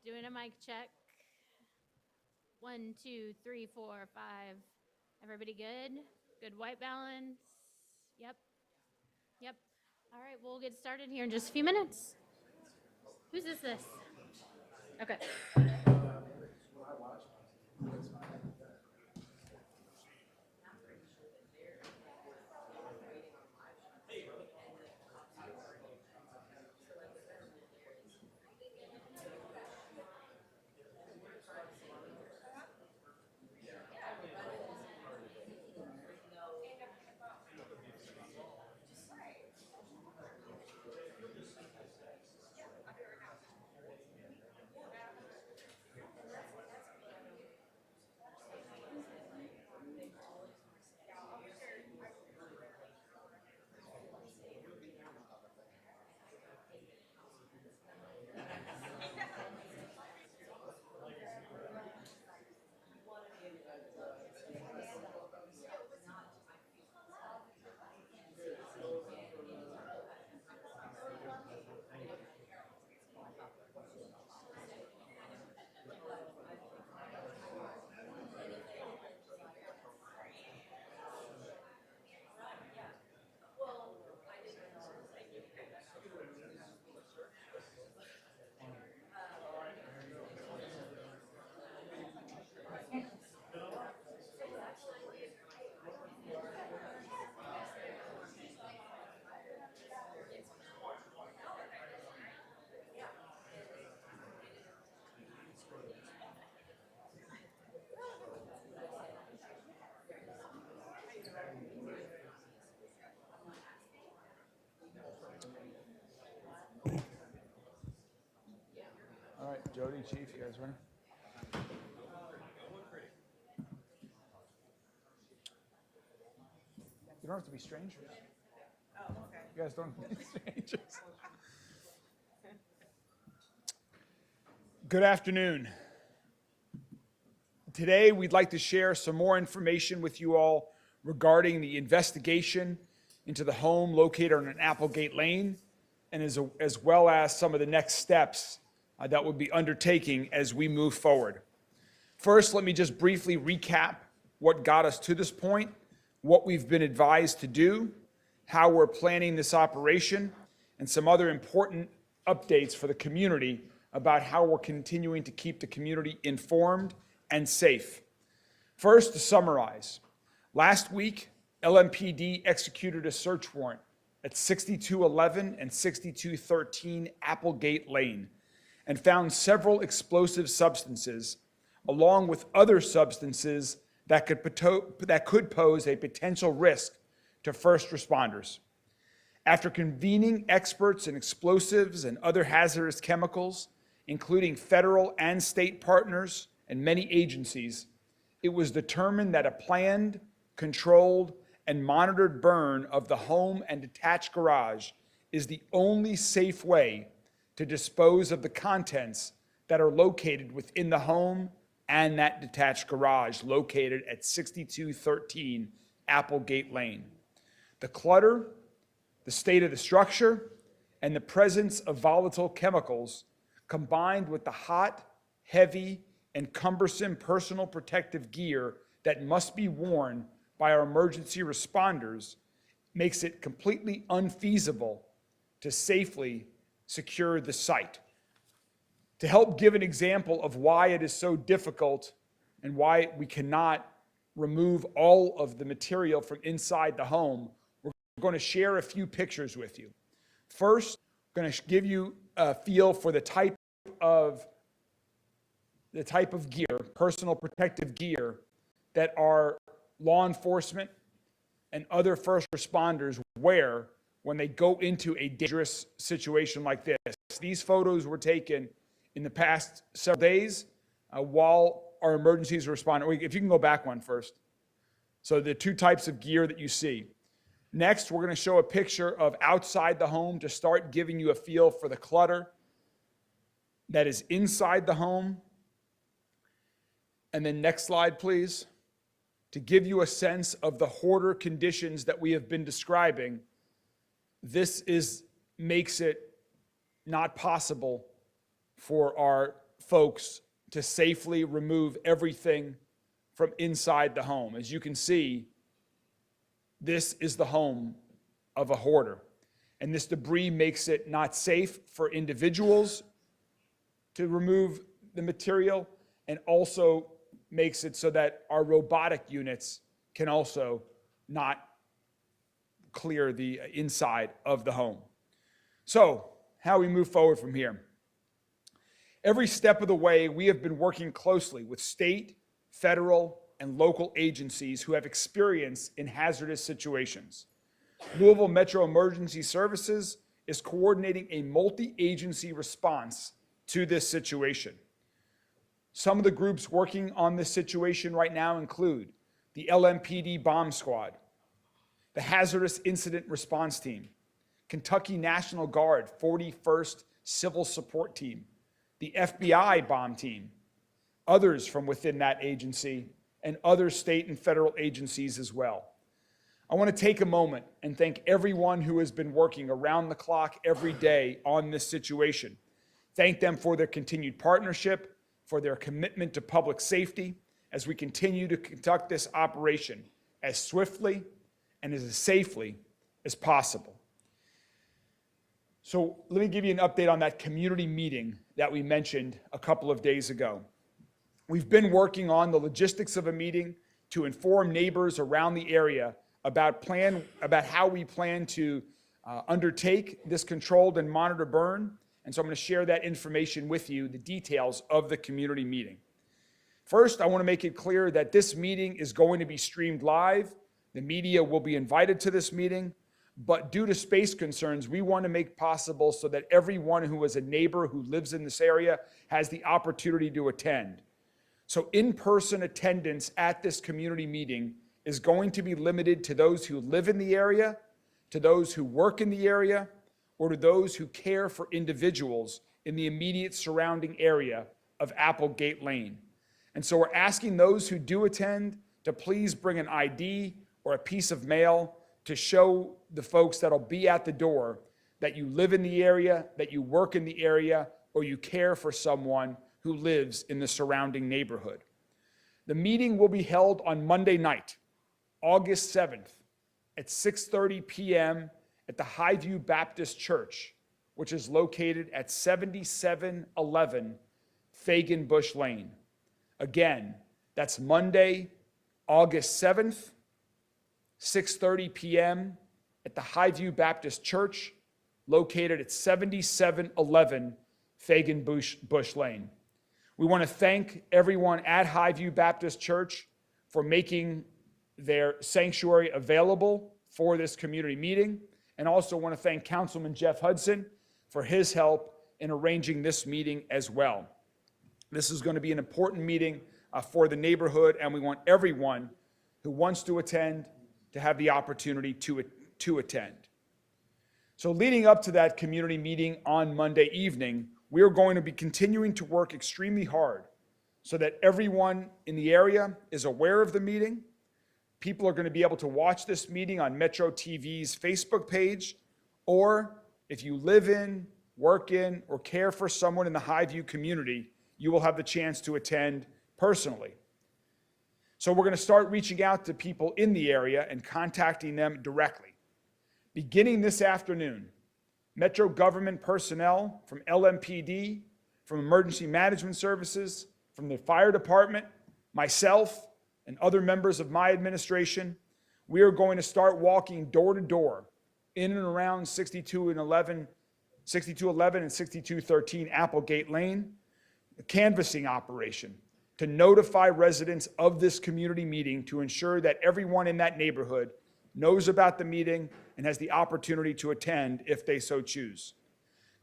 Doing a mic check. 1, 2, 3, 4, 5. Everybody good? Good white balance? Yep. Yep. All right, we'll get started here in just a few minutes. Whose is this? Okay. All right, Jody, Chief, you guys ready? You don't have to be strangers. Oh, okay. You guys don't have to be strangers. Good afternoon. Today, we'd like to share some more information with you all regarding the investigation into the home located on Applegate Lane, and as well as some of the next steps that we'll be undertaking as we move forward. First, let me just briefly recap what got us to this point, what we've been advised to do, how we're planning this operation, and some other important updates for the community about how we're continuing to keep the community informed and safe. First, to summarize, last week, LMPD executed a search warrant at 6211 and 6213 Applegate Lane and found several explosive substances, along with other substances that could pose a potential risk to first responders. After convening experts in explosives and other hazardous chemicals, including federal and state partners and many agencies, it was determined that a planned, controlled, and monitored burn of the home and detached garage is the only safe way to dispose of the contents that are located within the home and that detached garage located at 6213 Applegate Lane. The clutter, the state of the structure, and the presence of volatile chemicals, combined with the hot, heavy, and cumbersome personal protective gear that must be worn by our emergency responders, makes it completely unfeasible to safely secure the site. To help give an example of why it is so difficult and why we cannot remove all of the material from inside the home, we're going to share a few pictures with you. First, I'm going to give you a feel for the type of gear, personal protective gear, that our law enforcement and other first responders wear when they go into a dangerous situation like this. These photos were taken in the past several days while our emergencies responded. If you can go back one first. So the two types of gear that you see. Next, we're going to show a picture of outside the home to start giving you a feel for the clutter that is inside the home. And then next slide, please. To give you a sense of the hoarder conditions that we have been describing, this makes it not possible for our folks to safely remove everything from inside the home. As you can see, this is the home of a hoarder. And this debris makes it not safe for individuals to remove the material, and also makes it so that our robotic units can also not clear the inside of the home. So, how we move forward from here. Every step of the way, we have been working closely with state, federal, and local agencies who have experience in hazardous situations. Louisville Metro Emergency Services is coordinating a multi-agency response to this situation. Some of the groups working on this situation right now include the LMPD Bomb Squad, the Hazardous Incident Response Team, Kentucky National Guard 41st Civil Support Team, the FBI Bomb Team, others from within that agency, and other state and federal agencies as well. I want to take a moment and thank everyone who has been working around the clock every day on this situation. Thank them for their continued partnership, for their commitment to public safety as we continue to conduct this operation as swiftly and as safely as possible. So let me give you an update on that community meeting that we mentioned a couple of days ago. We've been working on the logistics of a meeting to inform neighbors around the area about how we plan to undertake this controlled and monitored burn. And so I'm going to share that information with you, the details of the community meeting. First, I want to make it clear that this meeting is going to be streamed live. The media will be invited to this meeting, but due to space concerns, we want to make possible so that everyone who is a neighbor who lives in this area has the opportunity to attend. So in-person attendance at this community meeting is going to be limited to those who live in the area, to those who work in the area, or to those who care for individuals in the immediate surrounding area of Applegate Lane. And so we're asking those who do attend to please bring an ID or a piece of mail to show the folks that'll be at the door that you live in the area, that you work in the area, or you care for someone who lives in the surrounding neighborhood. The meeting will be held on Monday night, August 7th at 6:30 p.m. at the Highview Baptist Church, which is located at 7711 Fagan Bush Lane. Again, that's Monday, August 7th, 6:30 p.m. at the Highview Baptist Church, located at 7711 Fagan Bush Lane. We want to thank everyone at Highview Baptist Church for making their sanctuary available for this community meeting, and also want to thank Councilman Jeff Hudson for his help in arranging this meeting as well. This is going to be an important meeting for the neighborhood, and we want everyone who wants to attend to have the opportunity to attend. So leading up to that community meeting on Monday evening, we are going to be continuing to work extremely hard so that everyone in the area is aware of the meeting. People are going to be able to watch this meeting on Metro TV's Facebook page, or if you live in, work in, or care for someone in the Highview community, you will have the chance to attend personally. So we're going to start reaching out to people in the area and contacting them directly. Beginning this afternoon, Metro government personnel from LMPD, from Emergency Management Services, from the fire department, myself, and other members of my administration, we are going to start walking door to door in and around 6211 and 6213 Applegate Lane, a canvassing operation to notify residents of this community meeting to ensure that everyone in that neighborhood knows about the meeting and has the opportunity to attend if they so choose.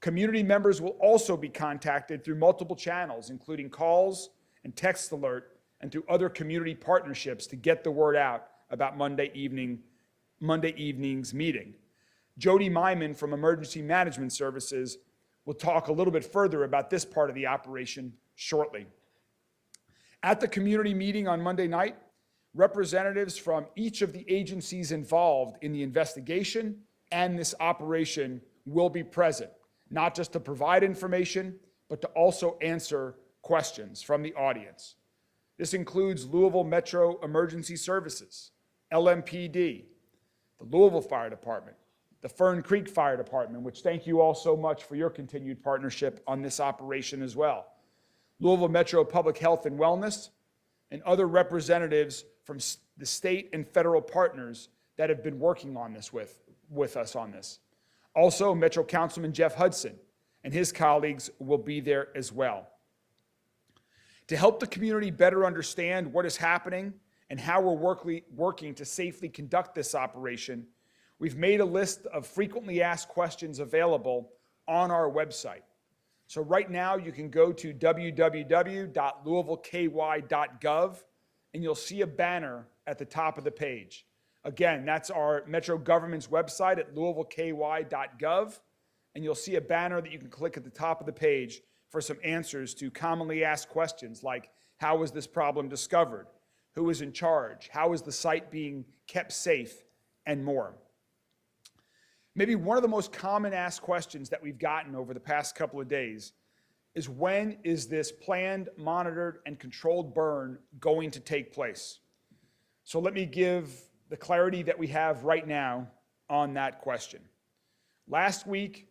Community members will also be contacted through multiple channels, including calls and text alert, and through other community partnerships to get the word out about Monday evening's meeting. Jody Myman from Emergency Management Services will talk a little bit further about this part of the operation shortly. At the community meeting on Monday night, representatives from each of the agencies involved in the investigation and this operation will be present, not just to provide information, but to also answer questions from the audience. This includes Louisville Metro Emergency Services, LMPD, the Louisville Fire Department, the Fern Creek Fire Department, which thank you all so much for your continued partnership on this operation as well, Louisville Metro Public Health and Wellness, and other representatives from the state and federal partners that have been working on this with us on this. Also, Metro Councilman Jeff Hudson and his colleagues will be there as well. To help the community better understand what is happening and how we're working to safely conduct this operation, we've made a list of frequently asked questions available on our website. So right now you can go to www.louisvilleky.gov and you'll see a banner at the top of the page. Again, that's our Metro government's website at louisvilleky.gov, and you'll see a banner that you can click at the top of the page for some answers to commonly asked questions like, how was this problem discovered? Who is in charge? How is the site being kept safe? And more. Maybe one of the most common asked questions that we've gotten over the past couple of days is, when is this planned, monitored, and controlled burn going to take place? So let me give the clarity that we have right now on that question. Last week,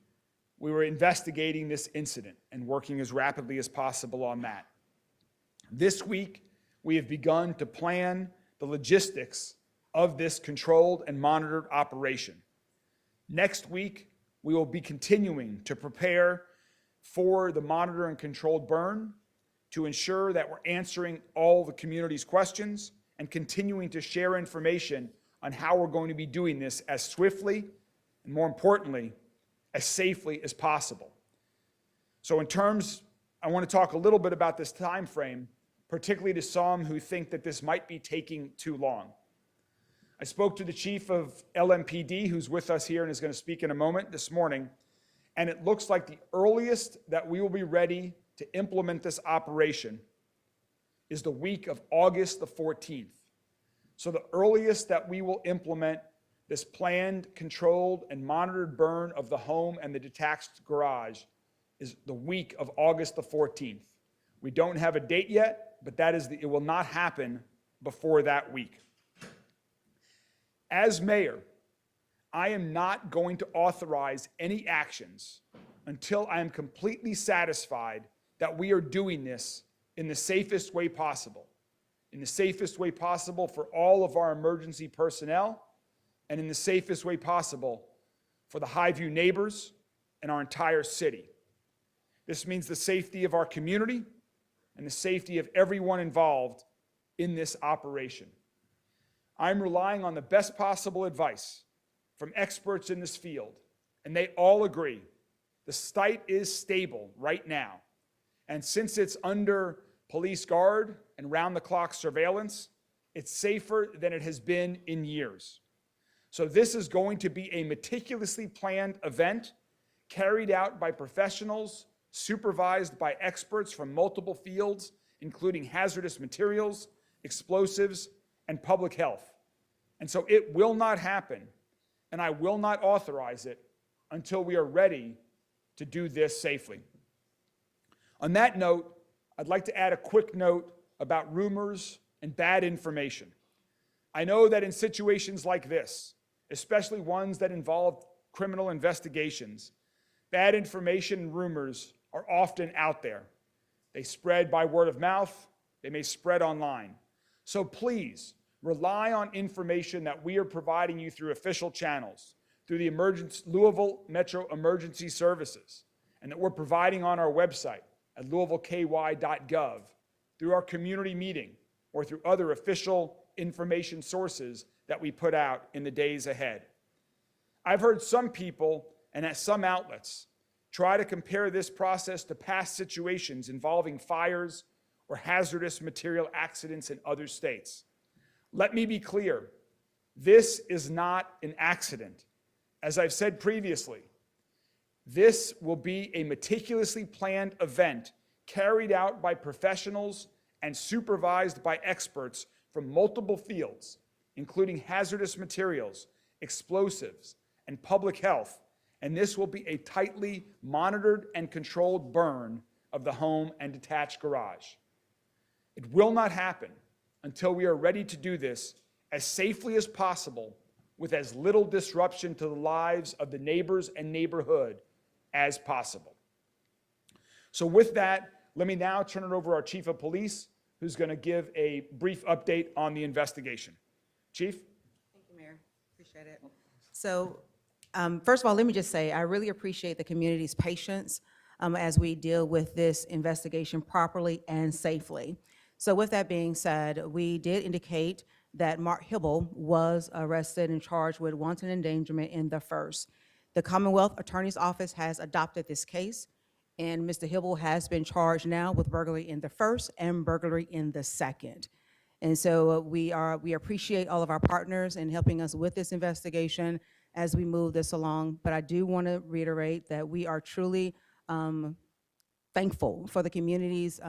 we were investigating this incident and working as rapidly as possible on that. This week, we have begun to plan the logistics of this controlled and monitored operation. Next week, we will be continuing to prepare for the monitor and controlled burn to ensure that we're answering all the community's questions and continuing to share information on how we're going to be doing this as swiftly and, more importantly, as safely as possible. So I want to talk a little bit about this time frame, particularly to some who think that this might be taking too long. I spoke to the chief of LMPD, who's with us here and is going to speak in a moment this morning, and it looks like the earliest that we will be ready to implement this operation is the week of August the 14th. So the earliest that we will implement this planned, controlled, and monitored burn of the home and the detached garage is the week of August the 14th. We don't have a date yet, but it will not happen before that week. As mayor, I am not going to authorize any actions until I am completely satisfied that we are doing this in the safest way possible. In the safest way possible for all of our emergency personnel, and in the safest way possible for the Highview neighbors and our entire city. This means the safety of our community and the safety of everyone involved in this operation. I'm relying on the best possible advice from experts in this field, and they all agree the site is stable right now. And since it's under police guard and round-the-clock surveillance, it's safer than it has been in years. So this is going to be a meticulously planned event carried out by professionals, supervised by experts from multiple fields, including hazardous materials, explosives, and public health. And so it will not happen, and I will not authorize it until we are ready to do this safely. On that note, I'd like to add a quick note about rumors and bad information. I know that in situations like this, especially ones that involve criminal investigations, bad information and rumors are often out there. They spread by word of mouth. They may spread online. So please rely on information that we are providing you through official channels, through the Louisville Metro Emergency Services, and that we're providing on our website at louisvilleky.gov, through our community meeting, or through other official information sources that we put out in the days ahead. I've heard some people and at some outlets try to compare this process to past situations involving fires or hazardous material accidents in other states. Let me be clear, this is not an accident. As I've said previously, this will be a meticulously planned event carried out by professionals and supervised by experts from multiple fields, including hazardous materials, explosives, and public health, and this will be a tightly monitored and controlled burn of the home and detached garage. It will not happen until we are ready to do this as safely as possible with as little disruption to the lives of the neighbors and neighborhood as possible. So with that, let me now turn it over to our Chief of Police, who's going to give a brief update on the investigation. Chief? Thank you, Mayor. Appreciate it. So, first of all, let me just say, I really appreciate the community's patience as we deal with this investigation properly and safely. So with that being said, we did indicate that Mark Hibble was arrested and charged with wanton endangerment in the first. The Commonwealth Attorney's Office has adopted this case, and Mr. Hibble has been charged now with burglary in the first and burglary in the second. And so we appreciate all of our partners in helping us with this investigation as we move this along. But I do want to reiterate that we are truly thankful for the community's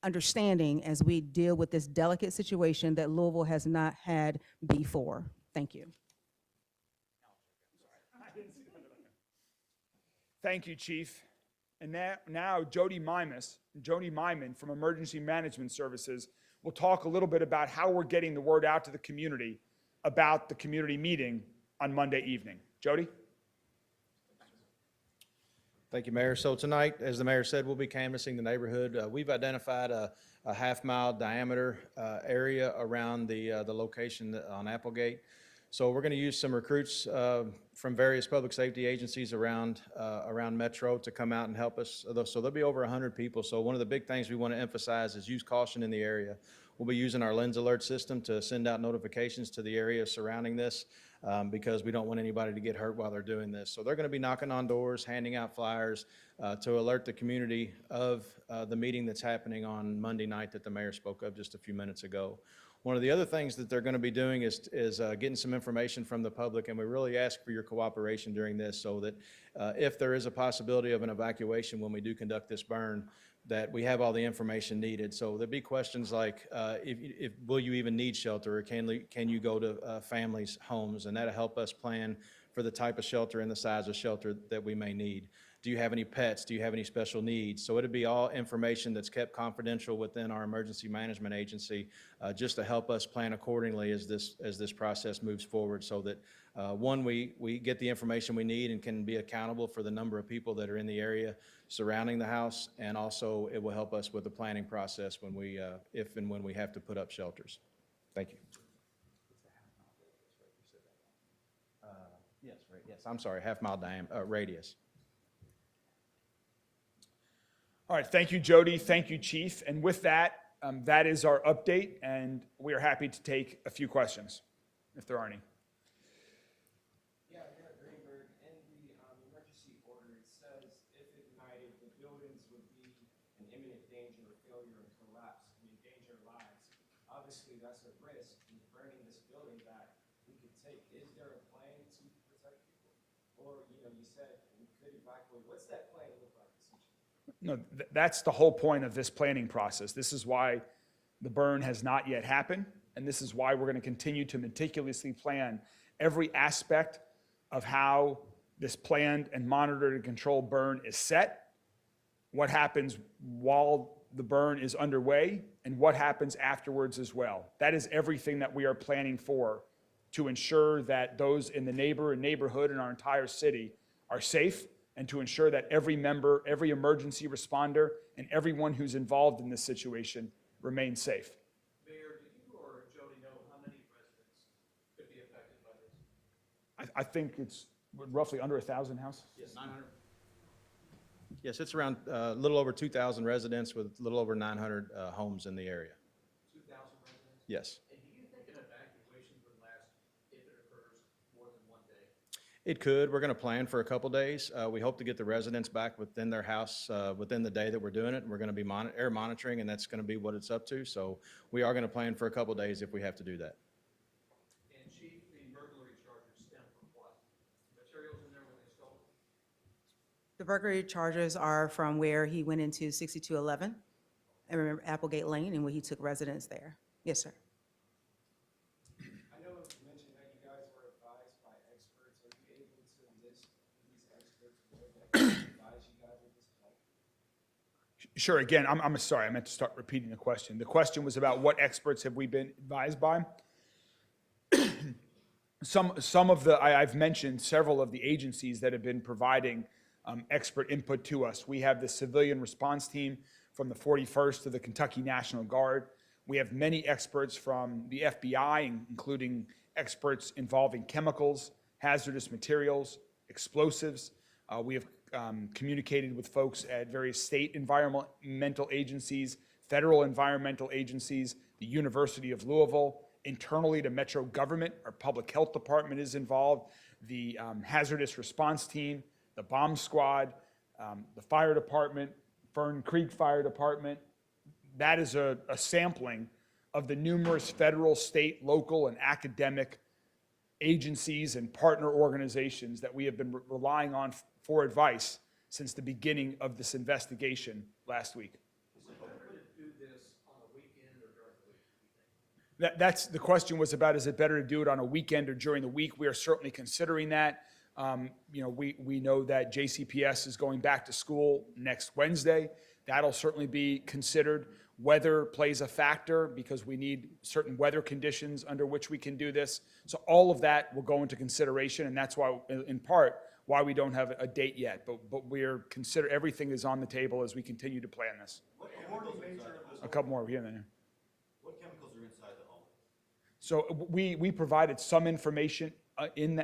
understanding as we deal with this delicate situation that Louisville has not had before. Thank you. Thank you, Chief. And now Jody Myman from Emergency Management Services will talk a little bit about how we're getting the word out to the community about the community meeting on Monday evening. Jody? Thank you, Mayor. So tonight, as the mayor said, we'll be canvassing the neighborhood. We've identified a half-mile diameter area around the location on Applegate. So we're going to use some recruits from various public safety agencies around Metro to come out and help us. So there'll be over 100 people. So one of the big things we want to emphasize is use caution in the area. We'll be using our Lens Alert system to send out notifications to the area surrounding this because we don't want anybody to get hurt while they're doing this. So they're going to be knocking on doors, handing out flyers to alert the community of the meeting that's happening on Monday night that the mayor spoke of just a few minutes ago. One of the other things that they're going to be doing is getting some information from the public, and we really ask for your cooperation during this so that if there is a possibility of an evacuation when we do conduct this burn, that we have all the information needed. So there'll be questions like, if will you even need shelter, or can you go to families' homes, and that'll help us plan for the type of shelter and the size of shelter that we may need. Do you have any pets? Do you have any special needs? So it'll be all information that's kept confidential within our emergency management agency, just to help us plan accordingly as this process moves forward, so that one, we get the information we need and can be accountable for the number of people that are in the area surrounding the house, and also it will help us with the planning process when we, if and when we have to put up shelters. Thank you. Yes, I'm sorry, half-mile radius. All right, thank you, Jody. Thank you, Chief. And with that, that is our update, and we are happy to take a few questions, if there are any. Yeah, Mayor Greenberg, in the emergency order, it says if ignited, the buildings would be in imminent danger of failure and collapse, and endanger lives. Obviously, that's a risk in burning this building that we could take. Is there a plan to protect people? Or, you said we could evacuate. What's that plan look like, essentially? No, that's the whole point of this planning process. This is why the burn has not yet happened, and this is why we're going to continue to meticulously plan every aspect of how this planned and monitored and controlled burn is set, what happens while the burn is underway, and what happens afterwards as well. That is everything that we are planning for to ensure that those in the neighborhood in our entire city are safe, and to ensure that every member, every emergency responder, and everyone who's involved in this situation remains safe. Mayor, do you or Jody know how many residents could be affected by this? I think it's roughly under 1,000 houses. Yes, 900. Yes, it's around a little over 2,000 residents with a little over 900 homes in the area. 2,000 residents? Yes. And do you think an evacuation would last, if it occurs, more than one day? It could. We're going to plan for a couple days. We hope to get the residents back within their house within the day that we're doing it. And we're going to be air monitoring, and that's going to be what it's up to. So we are going to plan for a couple days if we have to do that. And Chief, the burglary charges stem from what? Materials in there when they stole? The burglary charges are from where he went into 6211, I remember Applegate Lane, and where he took residence there. Yes, sir. I know you mentioned that you guys were advised by experts. Are you able to list who these experts were that advise you guys at this point? Sure, again, I'm sorry, I meant to start repeating the question. The question was about what experts have we been advised by? Some of the, I've mentioned several of the agencies that have been providing expert input to us. We have the civilian response team from the 41st to the Kentucky National Guard. We have many experts from the FBI, including experts involving chemicals, hazardous materials, explosives. We have communicated with folks at various state environmental agencies, federal environmental agencies, the University of Louisville. Internally to Metro government, our public health department is involved, the hazardous response team, the bomb squad, the fire department, Fern Creek Fire Department. That is a sampling of the numerous federal, state, local, and academic agencies and partner organizations that we have been relying on for advice since the beginning of this investigation last week. That's the question was about, is it better to do it on a weekend or during the week? We are certainly considering that. We know that JCPS is going back to school next Wednesday. That'll certainly be considered. Weather plays a factor because we need certain weather conditions under which we can do this. So all of that will go into consideration, and that's why, in part, why we don't have a date yet. But we're everything is on the table as we continue to plan this. What chemicals are inside the home? A couple more here and there. What chemicals are inside the home? So we provided some information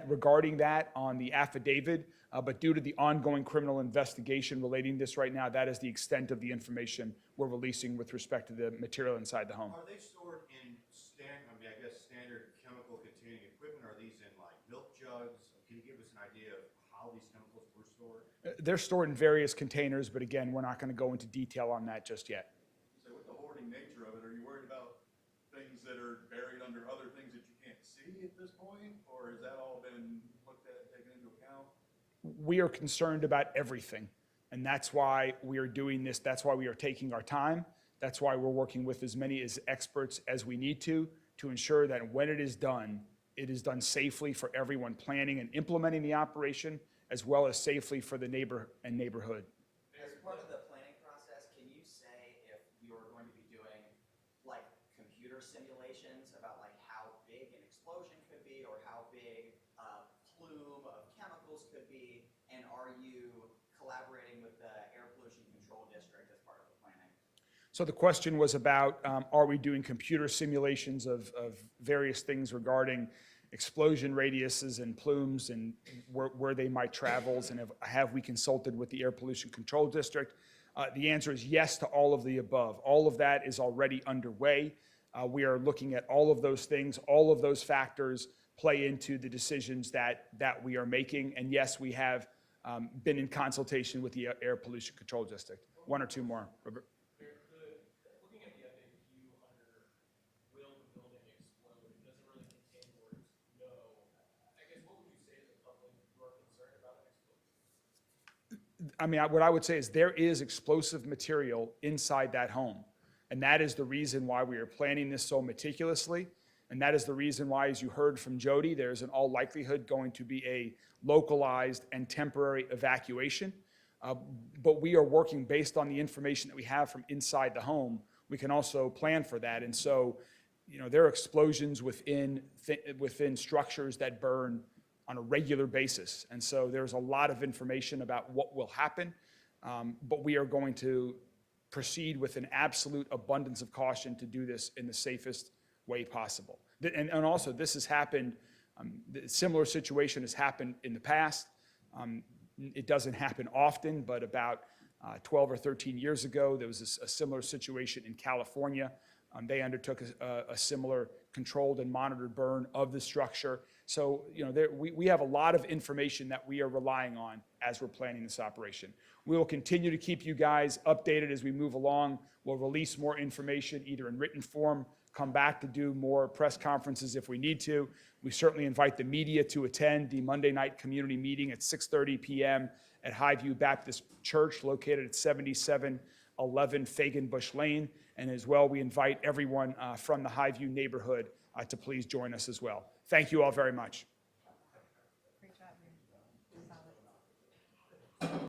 regarding that on the affidavit, but due to the ongoing criminal investigation relating this right now, that is the extent of the information we're releasing with respect to the material inside the home. Are they stored in standard chemical containing equipment? Are these in like milk jugs? Can you give us an idea of how these chemicals were stored? They're stored in various containers, but again, we're not going to go into detail on that just yet. So with the hoarding nature of it, are you worried about things that are buried under other things that you can't see at this point? Or has that all been looked at and taken into account? We are concerned about everything, and that's why we are doing this. That's why we are taking our time. That's why we're working with as many experts as we need to ensure that when it is done safely for everyone planning and implementing the operation, as well as safely for the neighbor and neighborhood. As part of the planning process, can you say if you're going to be doing like computer simulations about like how big an explosion could be or how big a plume of chemicals could be? And are you collaborating with the Air Pollution Control District as part of the planning? So the question was about, are we doing computer simulations of various things regarding explosion radiuses and plumes and where they might travel, and have we consulted with the Air Pollution Control District? The answer is yes to all of the above. All of that is already underway. We are looking at all of those things. All of those factors play into the decisions that we are making. And yes, we have been in consultation with the Air Pollution Control District. One or two more, Robert. Looking at the FAQ under will the building explode, it doesn't really contain the words no. I guess what would you say to the public who are concerned about an explosion? I mean, what I would say is there is explosive material inside that home. And that is the reason why we are planning this so meticulously. And that is the reason why, as you heard from Jody, there's in all likelihood going to be a localized and temporary evacuation. But we are working based on the information that we have from inside the home. We can also plan for that. And so, there are explosions within structures that burn on a regular basis. And so there's a lot of information about what will happen. But we are going to proceed with an absolute abundance of caution to do this in the safest way possible. And also, this has happened, a similar situation has happened in the past. It doesn't happen often, but about 12 or 13 years ago, there was a similar situation in California. They undertook a similar controlled and monitored burn of the structure. So, we have a lot of information that we are relying on as we're planning this operation. We will continue to keep you guys updated as we move along. We'll release more information either in written form, come back to do more press conferences if we need to. We certainly invite the media to attend the Monday night community meeting at 6:30 p.m. at Highview Baptist Church, located at 7711 Fagan Bush Lane. And as well, we invite everyone from the Highview neighborhood to please join us as well. Thank you all very much.